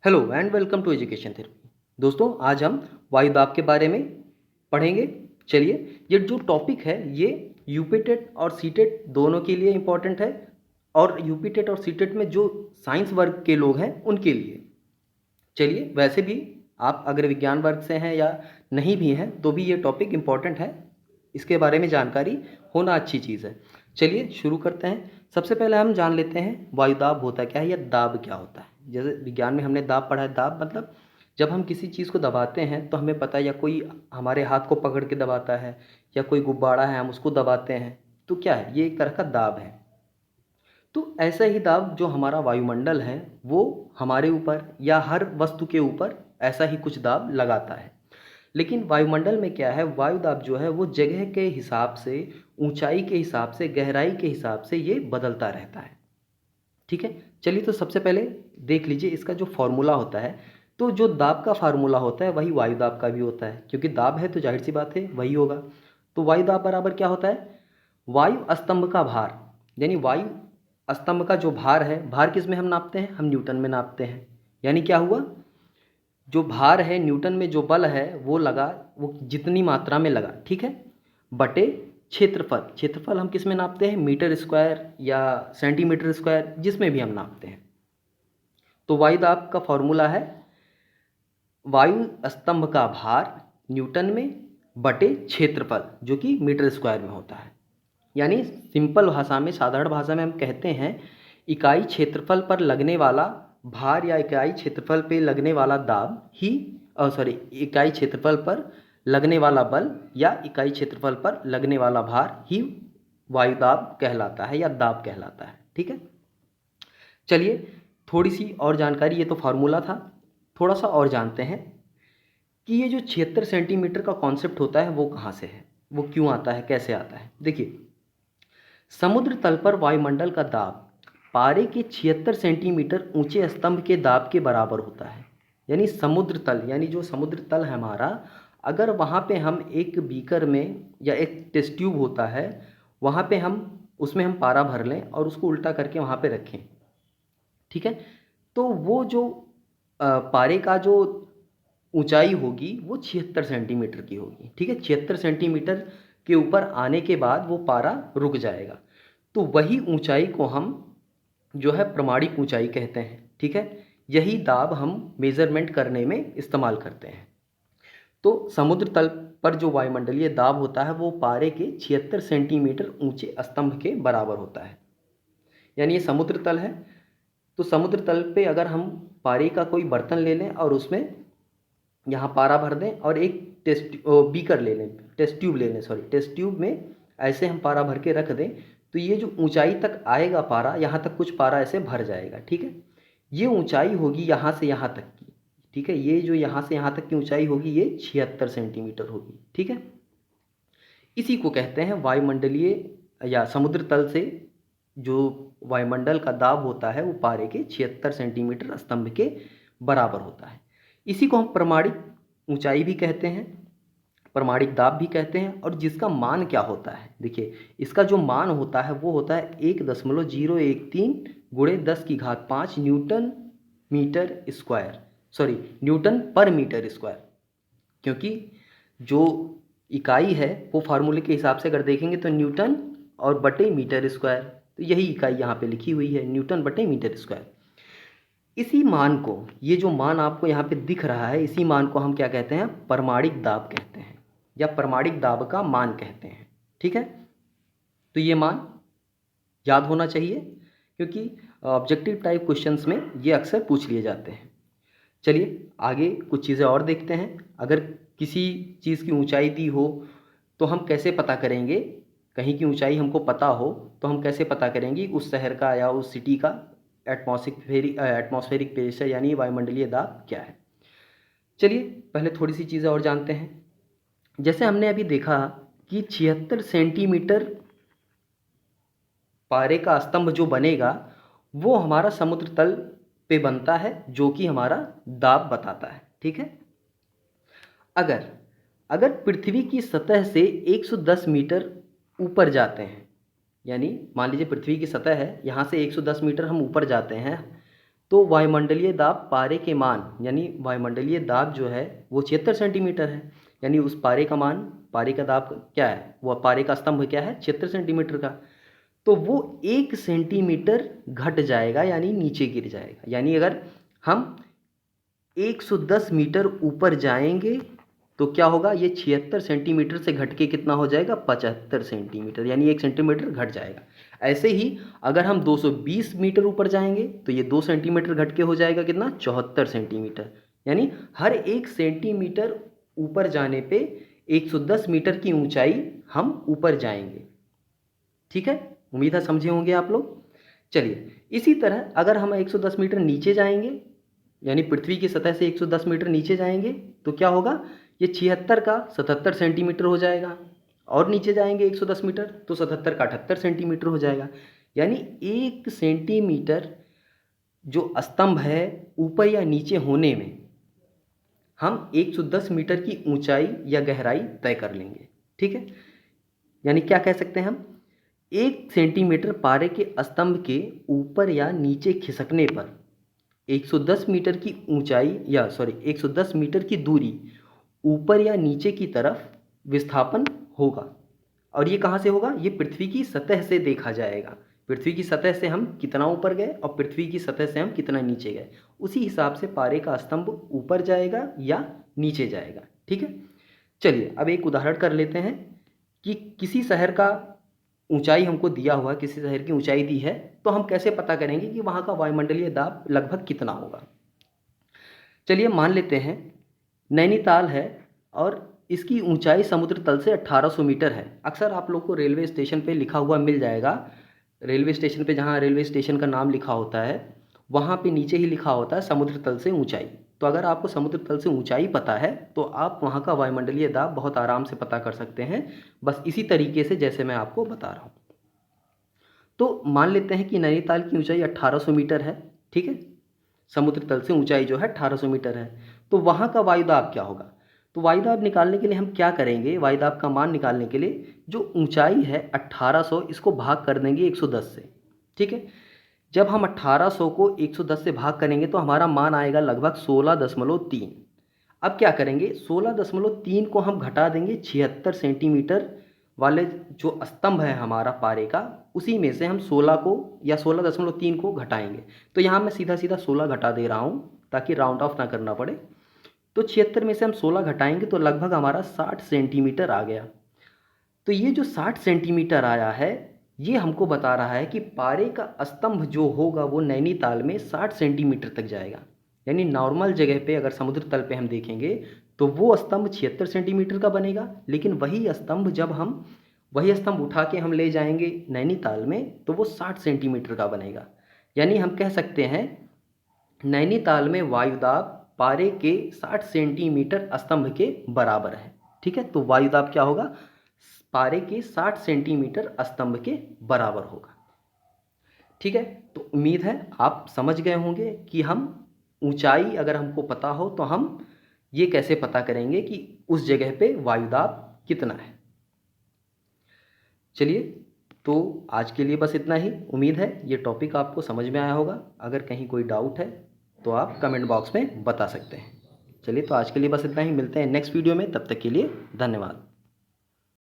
Hello and welcome to education therapy. दोस्तों, आज हम वायु दाब के बारे में पढ़ेंगे। चलिए, ये जो टॉपिक है ये यूपी टेट और सी टेट दोनों के लिए इम्पॉर्टेंट है, और यूपी टेट और सी टेट में जो साइंस वर्ग के लोग हैं उनके लिए। चलिए, वैसे भी आप अगर विज्ञान वर्ग से हैं या नहीं भी हैं तो भी ये टॉपिक इम्पॉर्टेंट है, इसके बारे में जानकारी होना अच्छी चीज़ है। चलिए शुरू करते हैं। सबसे पहले हम जान लेते हैं वायुदाब होता क्या है या दाब क्या होता है। जैसे विज्ञान में हमने दाब पढ़ा है। दाब मतलब जब हम किसी चीज़ को दबाते हैं तो हमें पता है, या कोई हमारे हाथ को पकड़ के दबाता है या कोई गुब्बारा है हम उसको दबाते हैं, तो क्या है, ये एक तरह का दाब है। तो ऐसा ही दाब जो हमारा वायुमंडल है वो हमारे ऊपर या हर वस्तु के ऊपर ऐसा ही कुछ दाब लगाता है। लेकिन वायुमंडल में क्या है, वायु दाब जो है वो जगह के हिसाब से, ऊंचाई के हिसाब से, गहराई के हिसाब से ये बदलता रहता है। ठीक है, चलिए तो सबसे पहले देख लीजिए इसका जो फॉर्मूला होता है। तो जो दाब का फार्मूला होता है वही वायु दाब का भी होता है, क्योंकि दाब है तो जाहिर सी बात है वही होगा। तो वायु दाब बराबर क्या होता है, वायु स्तंभ का भार। यानी वायु स्तंभ का जो भार है, भार किस में हम नापते हैं, हम न्यूटन में नापते हैं। यानी क्या हुआ, जो भार है न्यूटन में, जो बल है वो लगा, वो जितनी मात्रा में लगा, ठीक है, बटे क्षेत्रफल। क्षेत्रफल हम किस में नापते हैं, मीटर स्क्वायर या सेंटीमीटर स्क्वायर, जिसमें भी हम नापते हैं। तो वायु दाब का फॉर्मूला है वायु स्तंभ का भार न्यूटन में बटे क्षेत्रफल, जो कि मीटर स्क्वायर में होता है। यानी सिंपल भाषा में, साधारण भाषा में हम कहते हैं इकाई क्षेत्रफल पर लगने वाला भार या इकाई क्षेत्रफल पे लगने वाला दाब ही, इकाई क्षेत्रफल पर लगने वाला बल या इकाई क्षेत्रफल पर लगने वाला भार ही वायु दाब कहलाता है या दाब कहलाता है। ठीक है, चलिए थोड़ी सी और जानकारी, ये तो फार्मूला था, थोड़ा सा और जानते हैं कि ये जो 76 सेंटीमीटर का कॉन्सेप्ट होता है वो कहाँ से है, वो क्यों आता है, कैसे आता है। देखिए, समुद्र तल पर वायुमंडल का दाब पारे के 76 सेंटीमीटर ऊंचे स्तंभ के दाब के बराबर होता है। यानी समुद्र तल, यानी जो समुद्र तल है हमारा, अगर वहाँ पे हम एक बीकर में या एक टेस्ट ट्यूब होता है, वहाँ पे हम उसमें हम पारा भर लें और उसको उल्टा करके वहाँ पे रखें, ठीक है, तो वो जो पारे का जो ऊंचाई होगी वो 76 सेंटीमीटर की होगी। ठीक है, 76 सेंटीमीटर के ऊपर आने के बाद वो पारा रुक जाएगा। तो वही ऊंचाई को हम जो है प्रमाणिक ऊंचाई कहते हैं। ठीक है, यही दाब हम मेज़रमेंट करने में इस्तेमाल करते हैं। तो समुद्र तल पर जो वायुमंडलीय दाब होता है वो पारे के 76 सेंटीमीटर ऊंचे स्तंभ के बराबर होता है। यानी ये समुद्र तल है, तो समुद्र तल पे अगर हम पारे का कोई बर्तन ले लें और उसमें यहाँ पारा भर दें और एक बीकर ले लें, टेस्ट ट्यूब में ऐसे हम पारा भर के रख दें, तो ये जो ऊंचाई तक आएगा पारा, यहाँ तक कुछ पारा ऐसे भर जाएगा। ठीक है, ये ऊंचाई होगी यहाँ से यहाँ तक की। ठीक है, ये जो यहाँ से यहाँ तक की ऊंचाई होगी ये 76 सेंटीमीटर होगी। ठीक है, इसी को कहते हैं वायुमंडलीय, या समुद्र तल से जो वायुमंडल का दाब होता है वो पारे के 76 सेंटीमीटर स्तंभ के बराबर होता है। इसी को हम प्रमाणिक ऊंचाई भी कहते हैं, प्रमाणिक दाब भी कहते हैं। और जिसका मान क्या होता है, देखिए इसका जो मान होता है वो होता है 1.013 गुणे 10⁵ न्यूटन मीटर स्क्वायर, न्यूटन पर मीटर स्क्वायर। क्योंकि जो इकाई है वो फार्मूले के हिसाब से अगर देखेंगे तो न्यूटन और बटे मीटर स्क्वायर, तो यही इकाई यहाँ पे लिखी हुई है, न्यूटन बटे मीटर स्क्वायर। इसी मान को, ये जो मान आपको यहाँ पे दिख रहा है, इसी मान को हम क्या कहते हैं, प्रमाणिक दाब कहते हैं या प्रमाणिक दाब का मान कहते हैं। ठीक है, तो ये मान याद होना चाहिए, क्योंकि ऑब्जेक्टिव टाइप क्वेश्चंस में ये अक्सर पूछ लिए जाते हैं। चलिए आगे कुछ चीज़ें और देखते हैं। अगर किसी चीज़ की ऊंचाई दी हो तो हम कैसे पता करेंगे, कहीं की ऊंचाई हमको पता हो तो हम कैसे पता करेंगे उस शहर का या उस सिटी का एटमॉस्फेरिक प्रेशर यानी वायुमंडलीय दाब क्या है। चलिए पहले थोड़ी सी चीज़ें और जानते हैं। जैसे हमने अभी देखा कि 76 सेंटीमीटर पारे का स्तंभ जो बनेगा वो हमारा समुद्र तल पे बनता है, जो कि हमारा दाब बताता है। ठीक है, अगर अगर पृथ्वी की सतह से 110 मीटर ऊपर जाते हैं, यानी मान लीजिए पृथ्वी की सतह है, यहाँ से 110 मीटर हम ऊपर जाते हैं, तो वायुमंडलीय दाब पारे के मान, यानी वायुमंडलीय दाब जो है वो 76 सेंटीमीटर है। यानी उस पारे का मान, पारे का दाब क्या है, वो पारे का स्तंभ क्या है, 76 सेंटीमीटर का। तो वो 1 सेंटीमीटर घट जाएगा, यानी नीचे गिर जाएगा। यानी अगर हम 110 मीटर ऊपर जाएंगे तो क्या होगा, ये 76 सेंटीमीटर से घट के कितना हो जाएगा, 75 सेंटीमीटर, यानी 1 सेंटीमीटर घट जाएगा। ऐसे ही अगर हम 220 मीटर ऊपर जाएंगे तो ये 2 सेंटीमीटर घट के हो जाएगा कितना, 74 सेंटीमीटर। यानी हर 1 सेंटीमीटर ऊपर जाने पे 110 मीटर की ऊंचाई हम ऊपर जाएंगे। ठीक है, उम्मीद है समझे होंगे आप लोग। चलिए, इसी तरह अगर हम 110 मीटर नीचे जाएंगे, यानी पृथ्वी की सतह से 110 मीटर नीचे जाएंगे तो क्या होगा, ये 76 का 77 सेंटीमीटर हो जाएगा। और नीचे जाएंगे 110 मीटर तो 77 का 78 सेंटीमीटर हो जाएगा। यानी 1 सेंटीमीटर जो स्तंभ है ऊपर या नीचे होने में हम 110 मीटर की ऊंचाई या गहराई तय कर लेंगे। ठीक है, यानी क्या कह सकते हैं हम, 1 सेंटीमीटर पारे के स्तंभ के ऊपर या नीचे खिसकने पर 110 मीटर की ऊंचाई, या 110 मीटर की दूरी ऊपर या नीचे की तरफ विस्थापन होगा। और ये कहाँ से होगा, ये पृथ्वी की सतह से देखा जाएगा। पृथ्वी की सतह से हम कितना ऊपर गए और पृथ्वी की सतह से हम कितना नीचे गए, उसी हिसाब से पारे का स्तंभ ऊपर जाएगा या नीचे जाएगा। ठीक है, चलिए अब एक उदाहरण कर लेते हैं कि किसी शहर का ऊंचाई हमको दिया हुआ, किसी शहर की ऊंचाई दी है, तो हम कैसे पता करेंगे कि वहाँ का वायुमंडलीय दाब लगभग कितना होगा। चलिए मान लेते हैं नैनीताल है और इसकी ऊंचाई समुद्र तल से 1800 मीटर है। अक्सर आप लोग को रेलवे स्टेशन पे लिखा हुआ मिल जाएगा, रेलवे स्टेशन पे जहाँ रेलवे स्टेशन का नाम लिखा होता है वहाँ पे नीचे ही लिखा होता है समुद्र तल से ऊंचाई। तो अगर आपको समुद्र तल से ऊंचाई पता है तो आप वहाँ का वायुमंडलीय दाब बहुत आराम से पता कर सकते हैं, बस इसी तरीके से जैसे मैं आपको बता रहा हूँ। तो मान लेते हैं कि नैनीताल की ऊंचाई 1800 मीटर है। ठीक है, समुद्र तल से ऊंचाई जो है 1800 मीटर है। तो वहाँ का वायुदाब क्या होगा, तो वायुदाब निकालने के लिए हम क्या करेंगे, वायुदाब का मान निकालने के लिए जो ऊंचाई है 1800, इसको भाग कर देंगे 110 से। ठीक है, जब हम 1800 को 110 से भाग करेंगे तो हमारा मान आएगा लगभग 16.3। अब क्या करेंगे, 16.3 को हम घटा देंगे 76 सेंटीमीटर वाले जो स्तंभ है हमारा पारे का, उसी में से हम 16 को या 16.3 को घटाएंगे। तो यहाँ मैं सीधा सीधा 16 घटा दे रहा हूँ ताकि राउंड ऑफ ना करना पड़े। तो 76 में से हम 16 घटाएंगे तो लगभग हमारा 60 सेंटीमीटर आ गया। तो ये जो 60 सेंटीमीटर आया है ये हमको बता रहा है कि पारे का स्तंभ जो होगा वो नैनीताल में 60 सेंटीमीटर तक जाएगा। यानी नॉर्मल जगह पे अगर समुद्र तल पे हम देखेंगे तो वो स्तंभ 76 सेंटीमीटर का बनेगा, लेकिन वही स्तंभ उठा के हम ले जाएंगे नैनीताल में तो वो 60 सेंटीमीटर का बनेगा। यानी हम कह सकते हैं नैनीताल में वायुदाब पारे के 60 सेंटीमीटर स्तंभ के बराबर है। ठीक है, तो वायुदाब क्या होगा, पारे के 60 सेंटीमीटर स्तंभ के बराबर होगा। ठीक है, तो उम्मीद है आप समझ गए होंगे कि हम ऊंचाई अगर हमको पता हो तो हम ये कैसे पता करेंगे कि उस जगह पे वायुदाब कितना है। चलिए, तो आज के लिए बस इतना ही। उम्मीद है ये टॉपिक आपको समझ में आया होगा। अगर कहीं कोई डाउट है तो आप कमेंट बॉक्स में बता सकते हैं। चलिए, तो आज के लिए बस इतना ही, मिलते हैं नेक्स्ट वीडियो में, तब तक के लिए धन्यवाद।